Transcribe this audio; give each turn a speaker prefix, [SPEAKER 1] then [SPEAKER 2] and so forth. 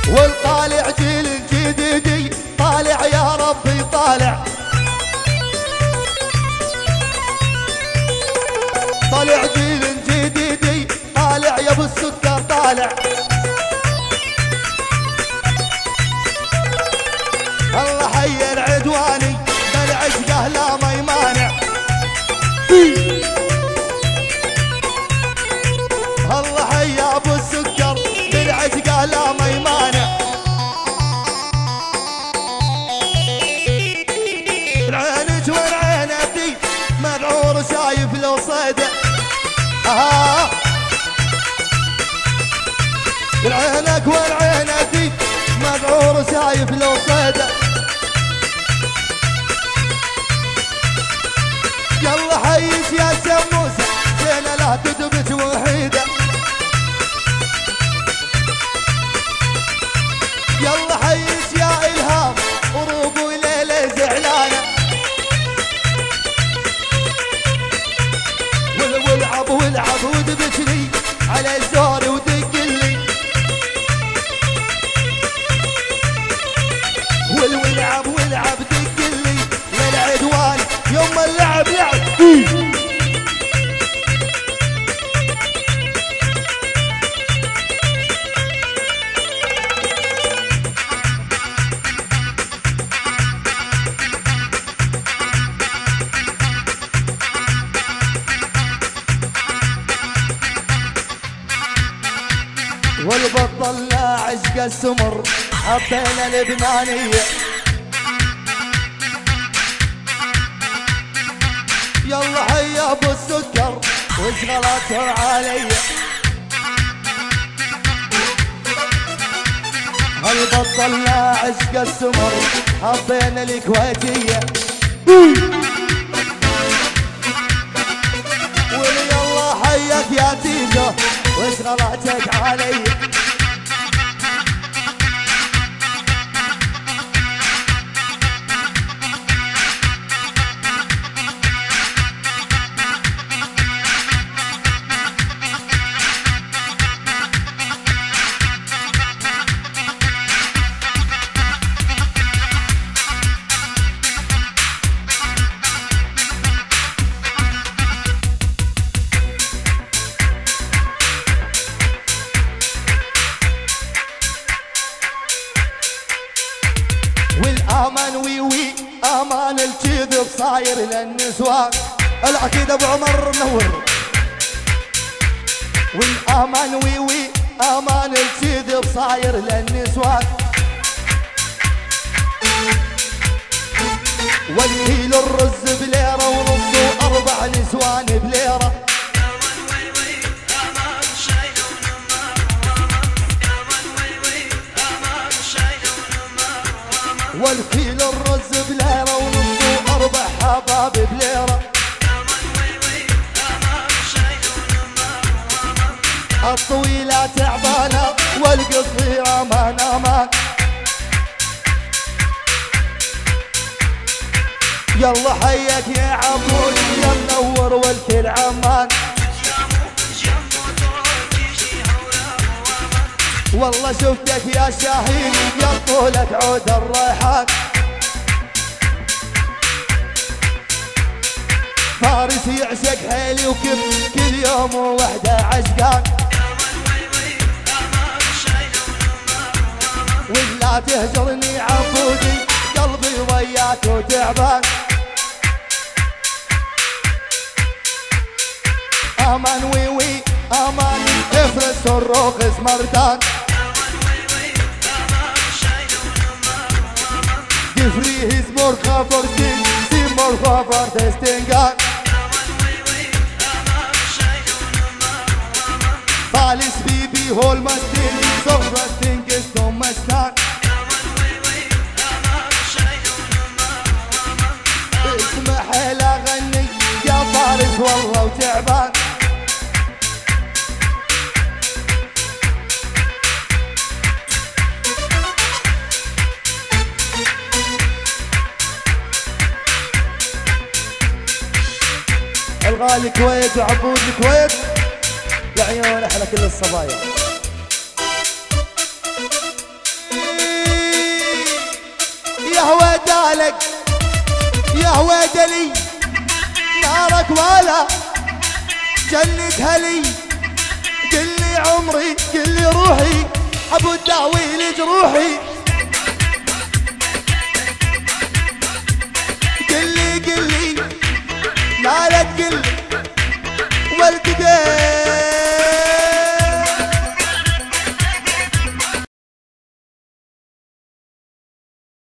[SPEAKER 1] والطالع جيل جديدي طالع يا ربي طالع، طالع جيل جديدي طالع يا ابو السكر طالع. الله حي العدواني بالعشقه لا ما يمانع، الله حي ابو السكر بالعشقه لا ما يمانع. العينك والعين ابدي مذعور شايف لو صيده، العينك والعين ابدي مذعور شايف لو صيده. يلا حيش يا شموسه زينه لا تدبج وحيده، يلا حيش يا الهام وروق وليله زعلانه. والعب والعب ودبجني على الزور ودقلي، والعب والعب دقلي للعدوان يوم اللعب لعب. والبطل لا عشق السمر حبينا اللبنانية، يلا حي ابو السكر وش غلطه علي. البطل لا عشق السمر حبينا الكويتية، يلا حيك يا تيجو وش غلطك علي. والآمان وي آمان الكذب صاير للنسوان، العقيدة ابو عمر منور. والآمان وي آمان الكذب صاير للنسوان، والكيلو الرز بليرة ونص وأربع نسوان بليرة. والكيلو الرز بليرة ونص وأربع حباب بليرة. الطويلة تعبانة والقصيرة أمان أمان، يلا حيك يا عبود يا منور والكل عمان. والله شفتك يا شاهين يا طولك عود الريحان، فارس يعشق حيلي وكب كل يوم وحده عشقان. ولا تهجرني عبودي قلبي وياك وتعبان. امان وي امان افرس الرخص مردان، Free his more comfort thing, see more comfort testingan. Balis bibi hol mastin, so rusting is no mastan. اسمح لا غني يا فارس والله وتعبان. الغالي الكويت وعبود الكويت يا عيون احلى كل الصبايا. بالك يا هويدلي نارك ولا جنتها لي. قل لي عمري قل لي روحي ابو الدعوي لجروحي